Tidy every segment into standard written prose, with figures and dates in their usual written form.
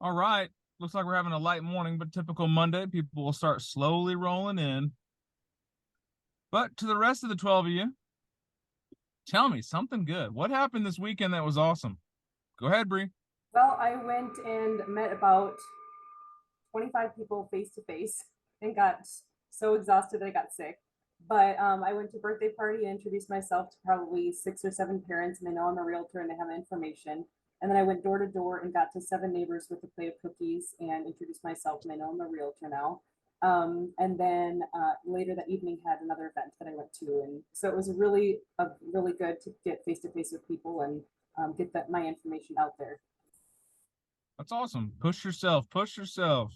All right. Looks like we're having a light morning, but typical Monday. People will start slowly rolling in. But to the rest of the 12 of you, tell me something good. What happened this weekend that was awesome? Go ahead, Bree. Well, I went and met about 25 people face to face and got so exhausted that I got sick. But I went to a birthday party and introduced myself to probably six or seven parents, and they know I'm a realtor and they have my information. And then I went door to door and got to seven neighbors with a plate of cookies and introduced myself, and they know I'm a realtor now. And then later that evening had another event that I went to, and so it was really good to get face to face with people and get my information out there. That's awesome. Push yourself. Push yourself.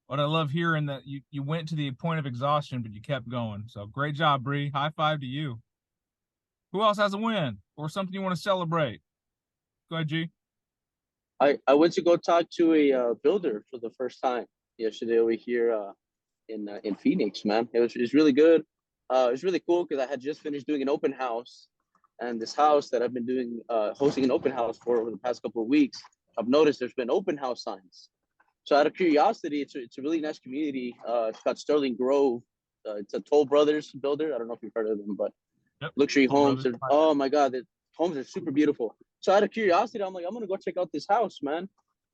What I love hearing that you went to the point of exhaustion, but you kept going. So great job, Bree. High five to you. Who else has a win or something you want to celebrate? Go ahead, G. I went to go talk to a builder for the first time yesterday over here in Phoenix. Man, it was really good. It was really cool because I had just finished doing an open house, and this house that I've been doing hosting an open house for over the past couple of weeks, I've noticed there's been open house signs. So out of curiosity, it's a really nice community. It's got Sterling Grove. It's a Toll Brothers builder. I don't know if you've heard of them, but Yep. luxury Toll homes. Brothers. Oh my god, the homes are super beautiful. So out of curiosity, I'm like, I'm gonna go check out this house, man.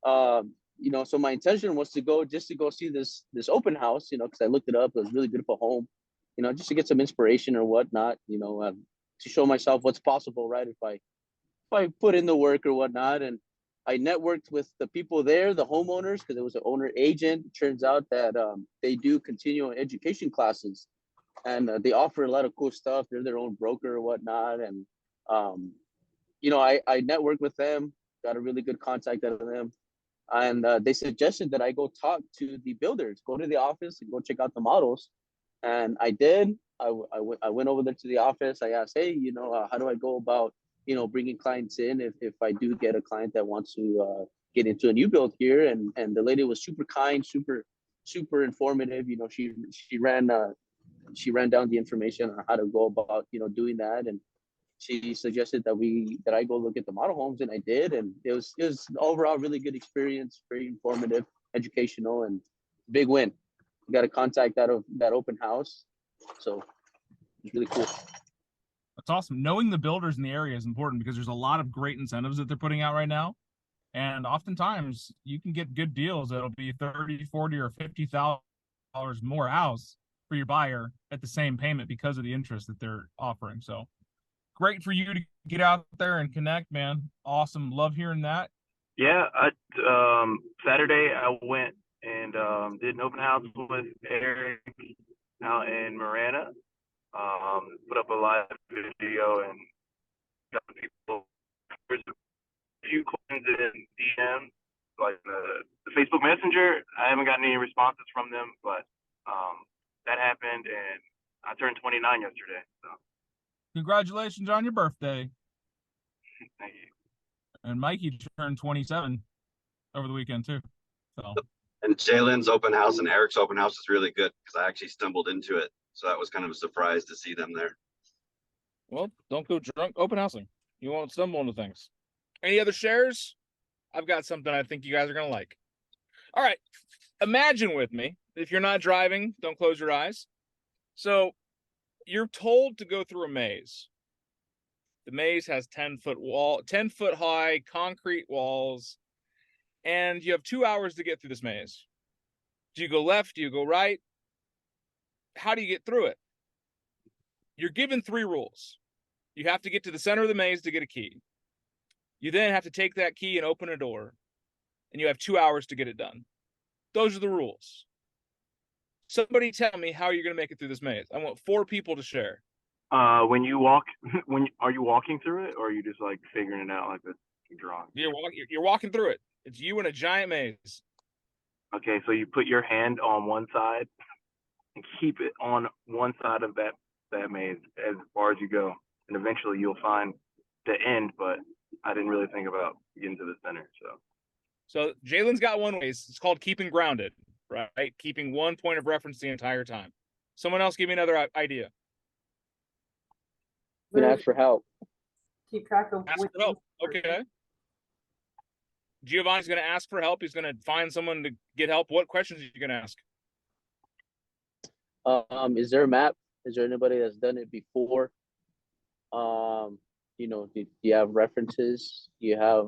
So my intention was to go just to go see this open house, because I looked it up. It was a really beautiful home, just to get some inspiration or whatnot, to show myself what's possible, right? If I put in the work or whatnot, and I networked with the people there, the homeowners, because it was an owner agent. It turns out that they do continuing education classes, and they offer a lot of cool stuff. They're their own broker or whatnot, and um, I networked with them, got a really good contact out of them, and they suggested that I go talk to the builders, go to the office and go check out the models, and I did. I went over there to the office. I asked, hey, how do I go about bringing clients in if I do get a client that wants to get into a new build here, and the lady was super kind, super informative. She ran down the information on how to go about doing that, and she suggested that I go look at the model homes, and I did, and it was an overall really good experience, very informative, educational, and big win. Got a contact out of that open house, so it's really cool. That's awesome. Knowing the builders in the area is important because there's a lot of great incentives that they're putting out right now. And oftentimes you can get good deals that'll be 30, 40, or $50,000 more house for your buyer at the same payment because of the interest that they're offering. So great for you to get out there and connect, man. Awesome. Love hearing that. Yeah, Saturday I went and did an open house with Eric out in Marana. Put up a live video and got people. There's a few questions in DM, like the Facebook Messenger. I haven't gotten any responses from them, but that happened, and I turned 29 yesterday. So Congratulations on your birthday. thank you. And Mikey turned 27 over the weekend too. So And Jalen's open house and Eric's open house is really good because I actually stumbled into it. So that was kind of a surprise to see them there. Well, don't go drunk open housing. You won't stumble into things. Any other shares? I've got something I think you guys are going to like. All right. Imagine with me, if you're not driving, don't close your eyes. So you're told to go through a maze. The maze has 10-foot high concrete walls, and you have 2 hours to get through this maze. Do you go left? Do you go right? How do you get through it? You're given 3 rules. You have to get to the center of the maze to get a key. You then have to take that key and open a door, and you have 2 hours to get it done. Those are the rules. Somebody tell me how you're going to make it through this maze. I want 4 people to share. When you walk, are you walking through it, or are you just like figuring it out like this drawing? You're walking through it. It's you in a giant maze. Okay, so you put your hand on one side and keep it on one side of that maze as far as you go, and eventually you'll find the end. But I didn't really think about getting to the center. So Jalen's got one maze. It's called keeping grounded, right? Keeping one point of reference the entire time. Someone else give me another idea. I'm gonna ask for help. Keep track of Ask which for help. Okay. Giovanni's going to ask for help. He's going to find someone to get help. What questions are you going to ask? Is there a map? Is there anybody that's done it before? Do you have references? Do you have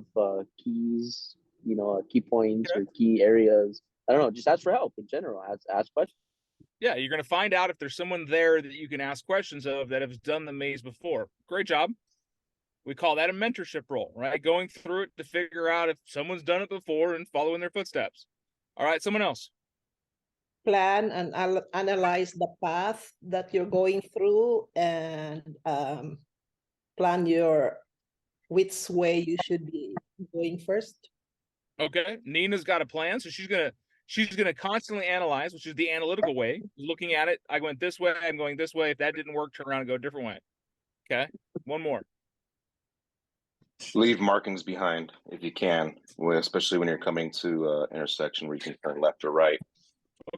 keys? Key points or key areas? I don't know. Just ask for help in general. Ask questions. Yeah, you're going to find out if there's someone there that you can ask questions of that has done the maze before. Great job. We call that a mentorship role, right? Going through it to figure out if someone's done it before and following their footsteps. All right, someone else. Plan and analyze the path that you're going through, and plan which way you should be going first. Okay, Nina's got a plan, so she's gonna constantly analyze, which is the analytical way, looking at it. I went this way, I'm going this way. If that didn't work, turn around and go a different way. Okay, one more. Leave markings behind if you can, especially when you're coming to intersection where you can turn left or right.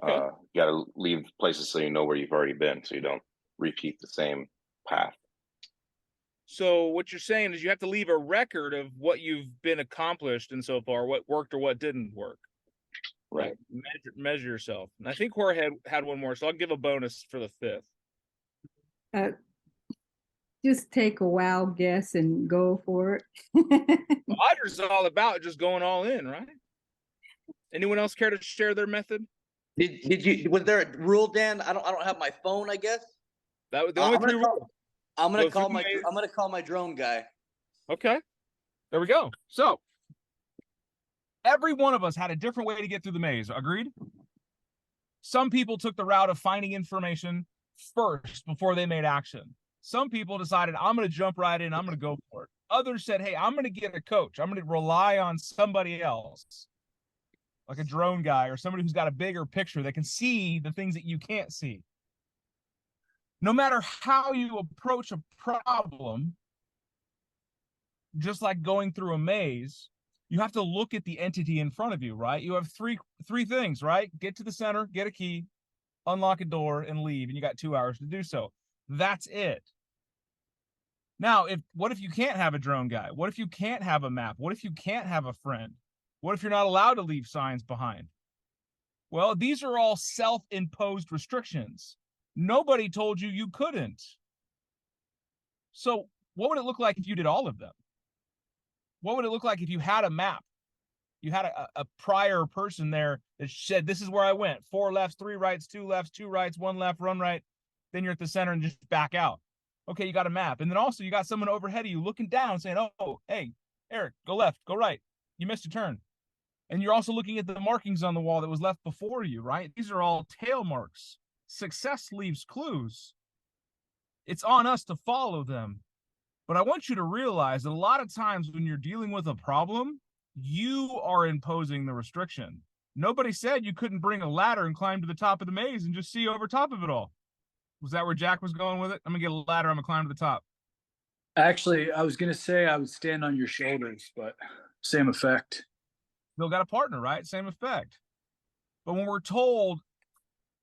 Okay. You got to leave places so you know where you've already been, so you don't repeat the same path. So what you're saying is you have to leave a record of what you've been accomplished and so far, what worked or what didn't work. Right. Measure yourself. And I think Jorge had one more, so I'll give a bonus for the fifth. Just take a wild guess and go for it. Audrey's all about just going all in, right? Anyone else care to share their method? Was there a rule, Dan? I don't have my phone, I guess. That was the only three rules. I'm gonna call my drone guy. Okay. There we go. So every one of us had a different way to get through the maze. Agreed? Some people took the route of finding information first before they made action. Some people decided, I'm going to jump right in. I'm going to go for it. Others said, hey, I'm going to get a coach. I'm going to rely on somebody else, like a drone guy or somebody who's got a bigger picture that can see the things that you can't see. No matter how you approach a problem, just like going through a maze, you have to look at the entity in front of you, right? You have three things, right? Get to the center, get a key, unlock a door, and leave. And you got 2 hours to do so. That's it. Now, what if you can't have a drone guy? What if you can't have a map? What if you can't have a friend? What if you're not allowed to leave signs behind? Well, these are all self-imposed restrictions. Nobody told you you couldn't. So what would it look like if you did all of them? What would it look like if you had a map? You had a prior person there that said, this is where I went. 4 lefts, 3 rights, 2 lefts, 2 rights, 1 left, run right. Then you're at the center and just back out. Okay, you got a map. And then also you got someone overhead of you looking down saying, oh, hey, Eric, go left, go right. You missed a turn. And you're also looking at the markings on the wall that was left before you, right? These are all tail marks. Success leaves clues. It's on us to follow them. But I want you to realize that a lot of times when you're dealing with a problem, you are imposing the restriction. Nobody said you couldn't bring a ladder and climb to the top of the maze and just see over top of it all. Was that where Jack was going with it? I'm gonna get a ladder, I'm gonna climb to the top. Actually, I was gonna say I would stand on your shoulders, but same effect. Still got a partner, right? Same effect. But when we're told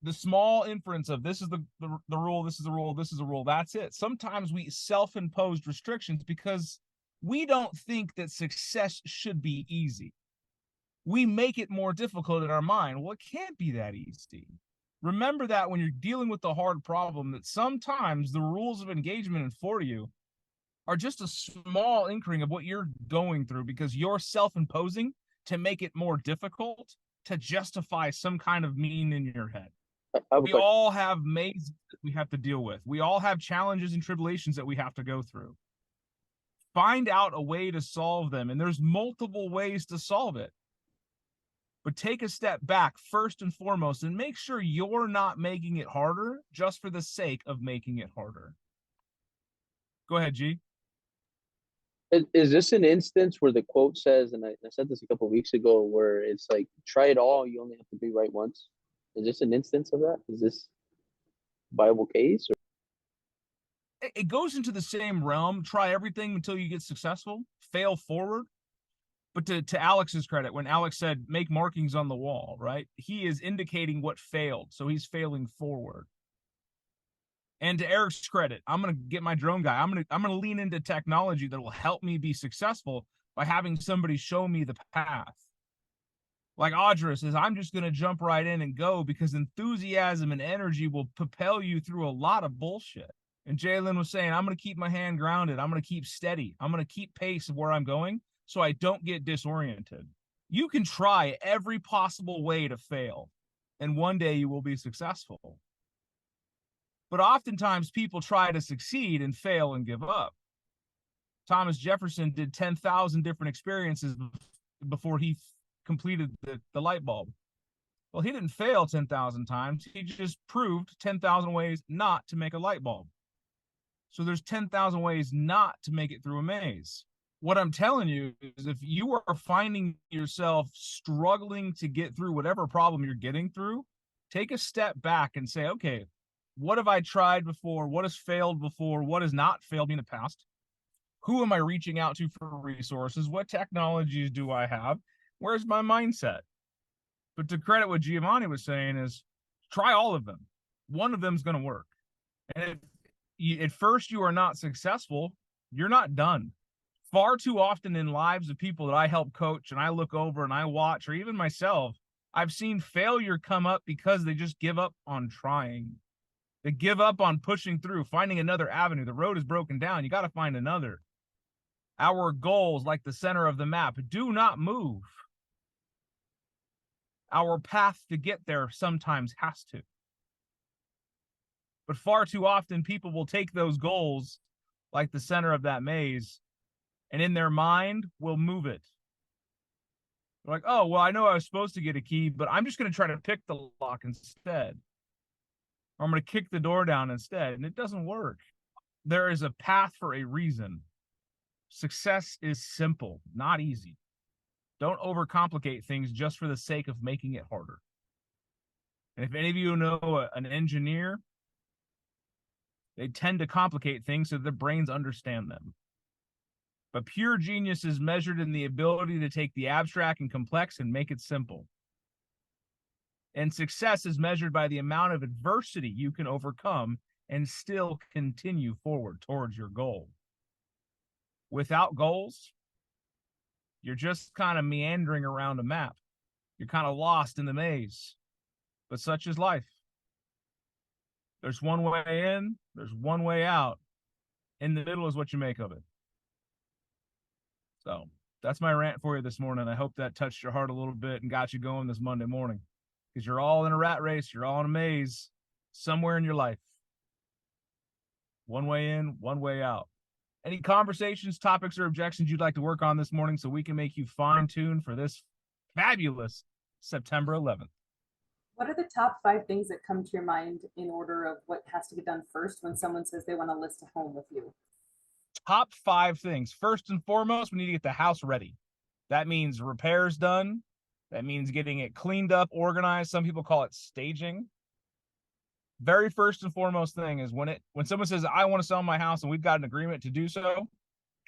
the small inference of this is the rule, this is the rule, this is the rule, that's it. Sometimes we self-imposed restrictions because we don't think that success should be easy. We make it more difficult in our mind. Well, it can't be that easy. Remember that when you're dealing with a hard problem, that sometimes the rules of engagement for you are just a small inkling of what you're going through because you're self-imposing to make it more difficult to justify some kind of meaning in your head. We all have mazes that we have to deal with. We all have challenges and tribulations that we have to go through. Find out a way to solve them, and there's multiple ways to solve it. But take a step back first and foremost and make sure you're not making it harder just for the sake of making it harder. Go ahead, G. Is this an instance where the quote says, and I said this a couple of weeks ago, where it's like, try it all, you only have to be right once? Is this an instance of that? Is this a Bible case? Or? It goes into the same realm. Try everything until you get successful. Fail forward. But to Alex's credit, when Alex said, make markings on the wall, right? He is indicating what failed. So he's failing forward. And to Eric's credit, I'm going to get my drone guy. I'm going to lean into technology that will help me be successful. by having somebody show me the path. Like Audra says, I'm just going to jump right in and go because enthusiasm and energy will propel you through a lot of bullshit. And Jalen was saying, I'm going to keep my hand grounded. I'm going to keep steady. I'm going to keep pace of where I'm going so I don't get disoriented. You can try every possible way to fail, and one day you will be successful. But oftentimes people try to succeed and fail and give up. Thomas Jefferson did 10,000 different experiences before he completed the light bulb. Well, he didn't fail 10,000 times. He just proved 10,000 ways not to make a light bulb. So there's 10,000 ways not to make it through a maze. What I'm telling you is if you are finding yourself struggling to get through whatever problem you're getting through, take a step back and say, okay, what have I tried before? What has failed before? What has not failed me in the past? Who am I reaching out to for resources? What technologies do I have? Where's my mindset? But to credit what Giovanni was saying is try all of them. One of them is going to work. And if at first you are not successful, you're not done. Far too often in lives of people that I help coach and I look over and I watch, or even myself, I've seen failure come up because they just give up on trying. They give up on pushing through, finding another avenue. The road is broken down. You got to find another. Our goals, like the center of the map, do not move. Our path to get there sometimes has to. But far too often, people will take those goals, like the center of that maze, and in their mind will move it. They're like, oh, well, I know I was supposed to get a key, but I'm just going to try to pick the lock instead. Or I'm going to kick the door down instead. And it doesn't work. There is a path for a reason. Success is simple, not easy. Don't overcomplicate things just for the sake of making it harder. And if any of you know an engineer, they tend to complicate things so their brains understand them. But pure genius is measured in the ability to take the abstract and complex and make it simple. And success is measured by the amount of adversity you can overcome and still continue forward towards your goal. Without goals, you're just kind of meandering around a map. You're kind of lost in the maze. But such is life. There's one way in, there's one way out. In the middle is what you make of it. So that's my rant for you this morning. I hope that touched your heart a little bit and got you going this Monday morning. Because you're all in a rat race, you're all in a maze somewhere in your life. One way in, one way out. Any conversations, topics, or objections you'd like to work on this morning so we can make you fine-tuned for this fabulous September 11th? What are the top 5 things that come to your mind in order of what has to get done first when someone says they want to list a home with you? Top 5 things. First and foremost, we need to get the house ready. That means repairs done. That means getting it cleaned up, organized. Some people call it staging. Very first and foremost thing is when someone says, I want to sell my house and we've got an agreement to do so,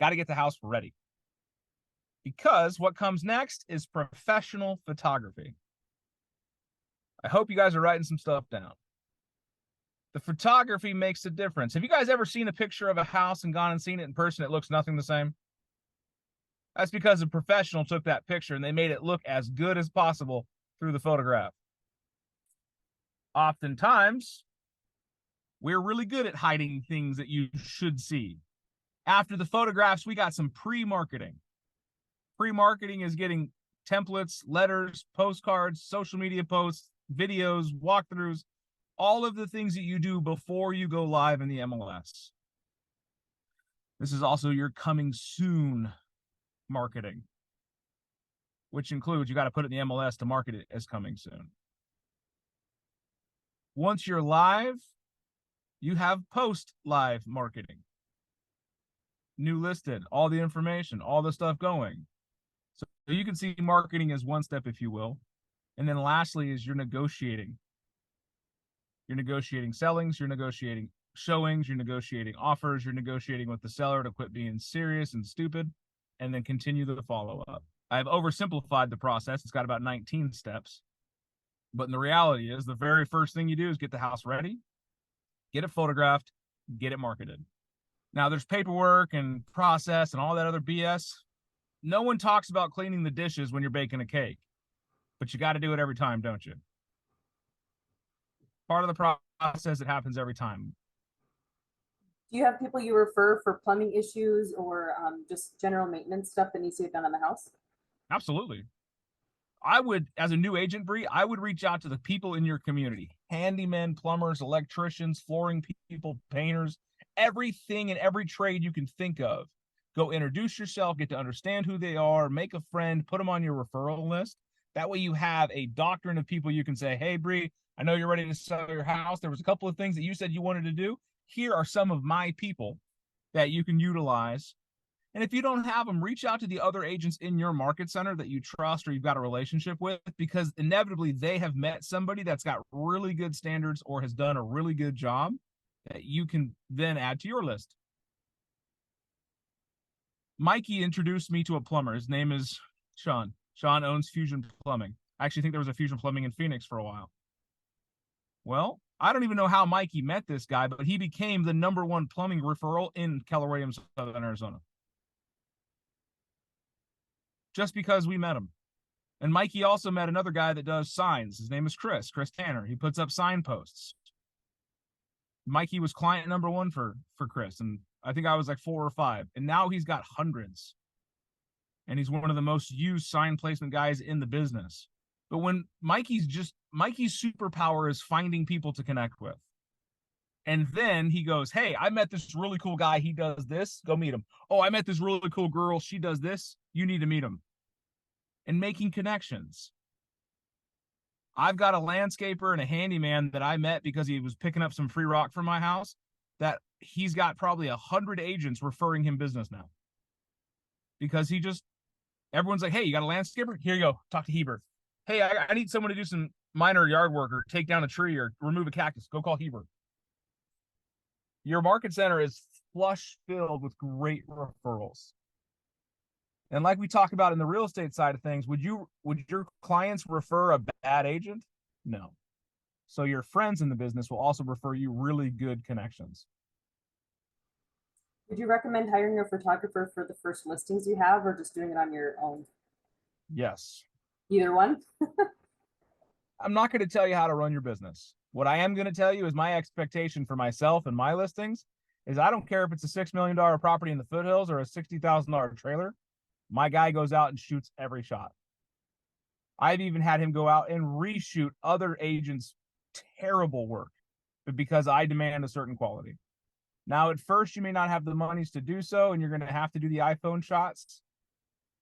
got to get the house ready. Because what comes next is professional photography. I hope you guys are writing some stuff down. The photography makes a difference. Have you guys ever seen a picture of a house and gone and seen it in person? It looks nothing the same. That's because a professional took that picture and they made it look as good as possible through the photograph. Oftentimes, we're really good at hiding things that you should see. After the photographs, we got some pre-marketing. Pre-marketing is getting templates, letters, postcards, social media posts, videos, walkthroughs, all of the things that you do before you go live in the MLS. This is also your coming soon marketing, which includes you got to put it in the MLS to market it as coming soon. Once you're live, you have post-live marketing. New listed, all the information, all the stuff going. So you can see marketing as one step, if you will. And then lastly is you're negotiating. You're negotiating sellings, you're negotiating showings, you're negotiating offers, you're negotiating with the seller to quit being serious and stupid, and then continue the follow-up. I've oversimplified the process. It's got about 19 steps. But in the reality is the very first thing you do is get the house ready, get it photographed, get it marketed. Now there's paperwork and process and all that other BS. no one talks about cleaning the dishes when you're baking a cake, but you got to do it every time, don't you? Part of the process, it happens every time. Do you have people you refer for plumbing issues or just general maintenance stuff that needs to get done on the house? Absolutely. I would, as a new agent, Bree, I would reach out to the people in your community, handymen, plumbers, electricians, flooring people, painters, everything in every trade you can think of. Go introduce yourself, get to understand who they are, make a friend, put them on your referral list. That way you have a doctrine of people you can say, hey, Bree, I know you're ready to sell your house. There was a couple of things that you said you wanted to do. Here are some of my people that you can utilize. And if you don't have them, reach out to the other agents in your market center that you trust or you've got a relationship with, because inevitably they have met somebody that's got really good standards or has done a really good job that you can then add to your list. Mikey introduced me to a plumber. His name is Sean. Sean owns Fusion Plumbing. I actually think there was a Fusion Plumbing in Phoenix for a while. Well, I don't even know how Mikey met this guy, but he became the #1 plumbing referral in Keller Williams, Southern Arizona. Just because we met him. And Mikey also met another guy that does signs. His name is Chris Tanner. He puts up signposts. Mikey was client #1 for Chris, and I think I was like 4 or 5. And now he's got hundreds. And he's one of the most used sign placement guys in the business. But when Mikey's superpower is finding people to connect with. And then he goes, hey, I met this really cool guy. He does this. Go meet him. Oh, I met this really cool girl. She does this. You need to meet him. And making connections. I've got a landscaper and a handyman that I met because he was picking up some free rock from my house, that he's got probably 100 agents referring him business now. Because everyone's like, hey, you got a landscaper? Here you go. Talk to Heber. Hey, I need someone to do some minor yard work or take down a tree or remove a cactus. Go call Heber. Your market center is flush filled with great referrals. And like we talk about in the real estate side of things, would your clients refer a bad agent? No. So your friends in the business will also refer you really good connections. Would you recommend hiring a photographer for the first listings you have, or just doing it on your own? Yes. Either one? I'm not going to tell you how to run your business. What I am going to tell you is my expectation for myself and my listings is I don't care if it's a $6 million property in the foothills or a $60,000 trailer. My guy goes out and shoots every shot. I've even had him go out and reshoot other agents' terrible work, but because I demand a certain quality. Now, at first, you may not have the monies to do so, and you're going to have to do the iPhone shots.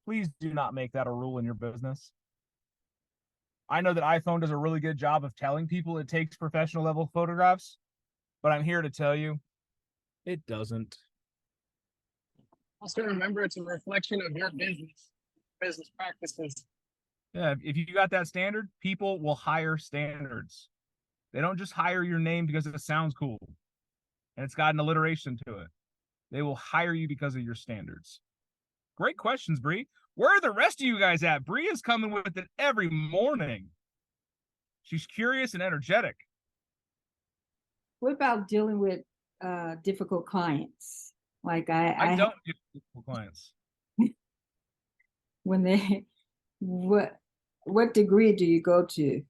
Please do not make that a rule in your business. I know that iPhone does a really good job of telling people it takes professional level photographs, but I'm here to tell you, it doesn't. Also remember, it's a reflection of your business practices. Yeah, if you got that standard, people will hire standards. They don't just hire your name because it sounds cool and it's got an alliteration to it. They will hire you because of your standards. Great questions, Bree. Where are the rest of you guys at? Bree is coming with it every morning. She's curious and energetic. What about dealing with difficult clients? Like I don't do difficult clients. When they, what degree do you go to?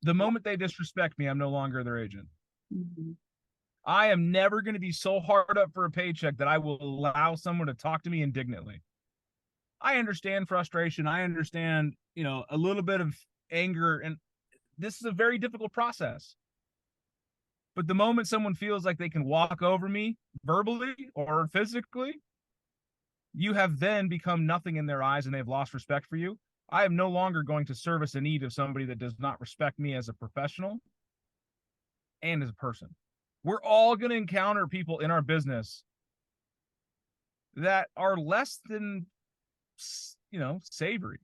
The moment they disrespect me, I'm no longer their agent. Mm-hmm. I am never going to be so hard up for a paycheck that I will allow someone to talk to me indignantly. I understand frustration. I understand, a little bit of anger, and this is a very difficult process. But the moment someone feels like they can walk over me verbally or physically, you have then become nothing in their eyes and they've lost respect for you. I am no longer going to service a need of somebody that does not respect me as a professional and as a person. We're all going to encounter people in our business that are less than, savory.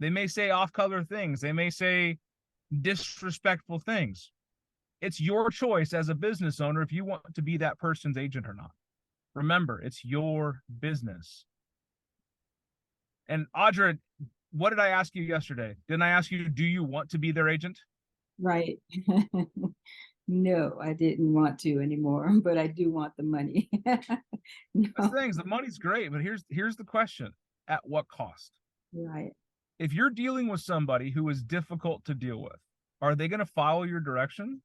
They may say off-color things. They may say disrespectful things. It's your choice as a business owner if you want to be that person's agent or not. Remember, it's your business. And Audra, what did I ask you yesterday? Didn't I ask you, do you want to be their agent? Right. No, I didn't want to anymore, but I do want the money. No, The things, the money's great, but here's the question: at what cost? right. If you're dealing with somebody who is difficult to deal with, are they going to follow your direction?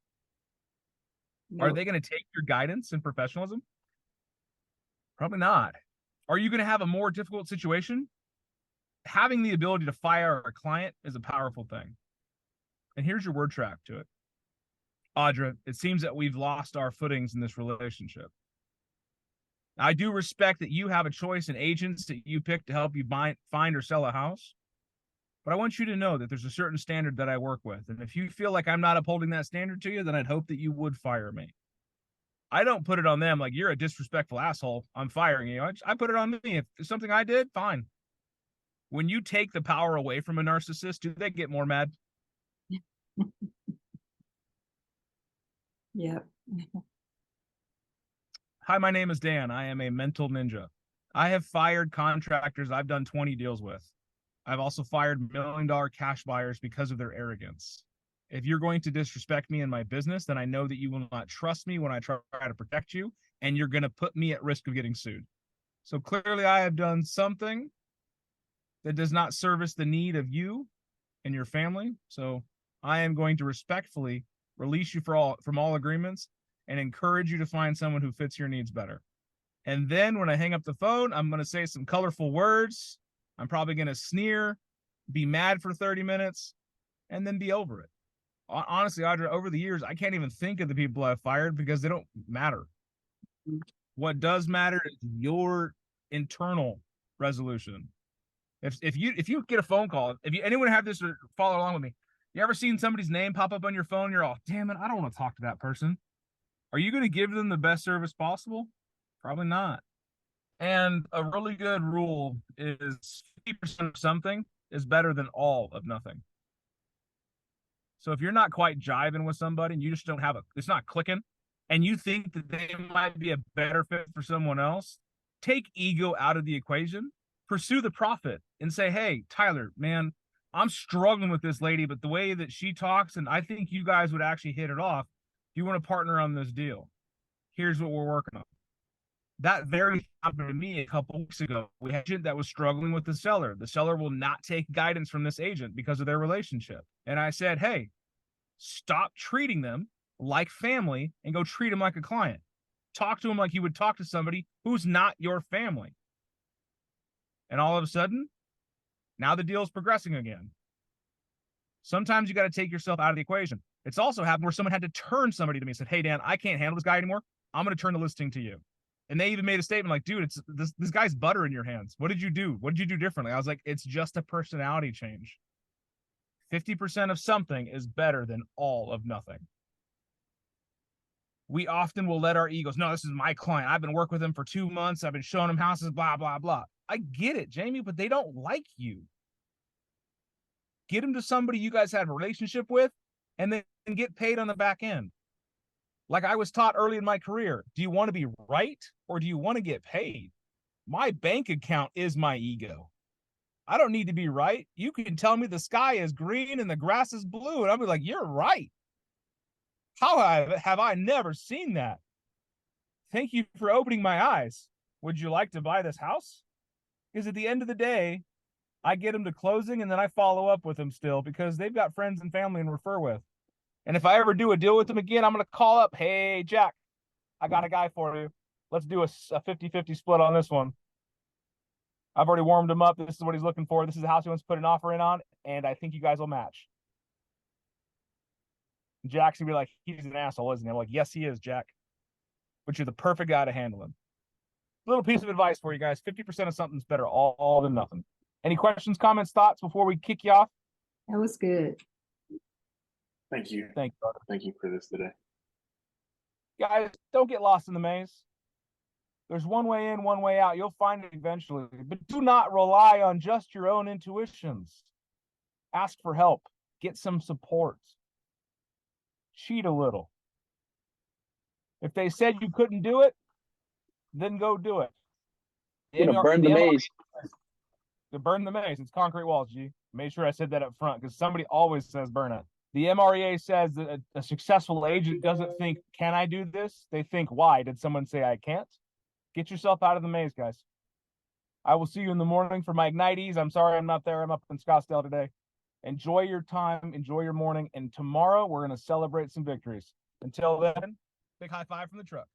Are No, they going to take your guidance and professionalism? Probably not. Are you going to have a more difficult situation? Having the ability to fire a client is a powerful thing. And here's your word track to it. Audra, it seems that we've lost our footings in this relationship. I do respect that you have a choice in agents that you pick to help you find or sell a house. But I want you to know that there's a certain standard that I work with. And if you feel like I'm not upholding that standard to you, then I'd hope that you would fire me. I don't put it on them like, you're a disrespectful asshole, I'm firing you. I put it on me. If it's something I did, fine. When you take the power away from a narcissist, do they get more mad? yep. Hi, my name is Dan. I am a mental ninja. I have fired contractors I've done 20 deals with. I've also fired $1 million cash buyers because of their arrogance. If you're going to disrespect me in my business, then I know that you will not trust me when I try to protect you, and you're going to put me at risk of getting sued. So clearly I have done something that does not service the need of you and your family. So I am going to respectfully release you from all agreements and encourage you to find someone who fits your needs better. And then when I hang up the phone, I'm going to say some colorful words. I'm probably going to sneer, be mad for 30 minutes, and then be over it. Honestly, Audra, over the years, I can't even think of the people I've fired because they don't matter. What does matter is your internal resolution. If you get a phone call, anyone have this or follow along with me, you ever seen somebody's name pop up on your phone? You're all, damn it, I don't want to talk to that person. Are you going to give them the best service possible? Probably not. And a really good rule is 50% of something is better than all of nothing. So if you're not quite jiving with somebody and you just don't have it's not clicking, and you think that they might be a better fit for someone else, take ego out of the equation, pursue the profit, and say, hey, Tyler, man, I'm struggling with this lady, but the way that she talks, and I think you guys would actually hit it off. Do you want to partner on this deal? Here's what we're working on. That very happened to me a couple weeks ago. We had an agent that was struggling with the seller. The seller will not take guidance from this agent because of their relationship. And I said, hey, stop treating them like family and go treat them like a client. Talk to them like you would talk to somebody who's not your family. And all of a sudden, now the deal is progressing again. Sometimes you got to take yourself out of the equation. It's also happened where someone had to turn somebody to me and said, hey, Dan, I can't handle this guy anymore. I'm going to turn the listing to you. And they even made a statement like, dude, it's this guy's butter in your hands. What did you do? What did you do differently? I was like, it's just a personality change. 50% of something is better than all of nothing. We often will let our egos, no, this is my client. I've been working with him for 2 months. I've been showing him houses, blah, blah, blah. I get it, Jamie, but they don't like you. Get him to somebody you guys have a relationship with and then get paid on the back end. Like I was taught early in my career, do you want to be right or do you want to get paid? My bank account is my ego. I don't need to be right. You can tell me the sky is green and the grass is blue, and I'll be like, you're right. How have I never seen that? Thank you for opening my eyes. Would you like to buy this house? Because at the end of the day, I get them to closing and then I follow up with them still because they've got friends and family and refer with. And if I ever do a deal with them again, I'm going to call up, hey, Jack, I got a guy for you. Let's do a 50-50 split on this one. I've already warmed him up. This is what he's looking for. This is the house he wants to put an offer in on, and I think you guys will match. Jack's gonna be like, he's an asshole, isn't he? I'm like, yes, he is, Jack. But you're the perfect guy to handle him. Little piece of advice for you guys. 50% of something's better all than nothing. Any questions, comments, thoughts before we kick you off? That was good. Thank you. Thank you. Thank you for this today. Guys, don't get lost in the maze. There's one way in, one way out. You'll find it eventually. But do not rely on just your own intuitions. Ask for help. Get some support. Cheat a little. If they said you couldn't do it, then go do it. You're gonna burn the maze. To burn the maze. It's concrete walls, G. Make sure I said that up front because somebody always says burn it. The MREA says that a successful agent doesn't think, can I do this? They think, why? Did someone say I can't? Get yourself out of the maze, guys. I will see you in the morning for my Ignitees. I'm sorry I'm not there. I'm up in Scottsdale today. Enjoy your time. Enjoy your morning. And tomorrow we're going to celebrate some victories. Until then, big high five from the truck.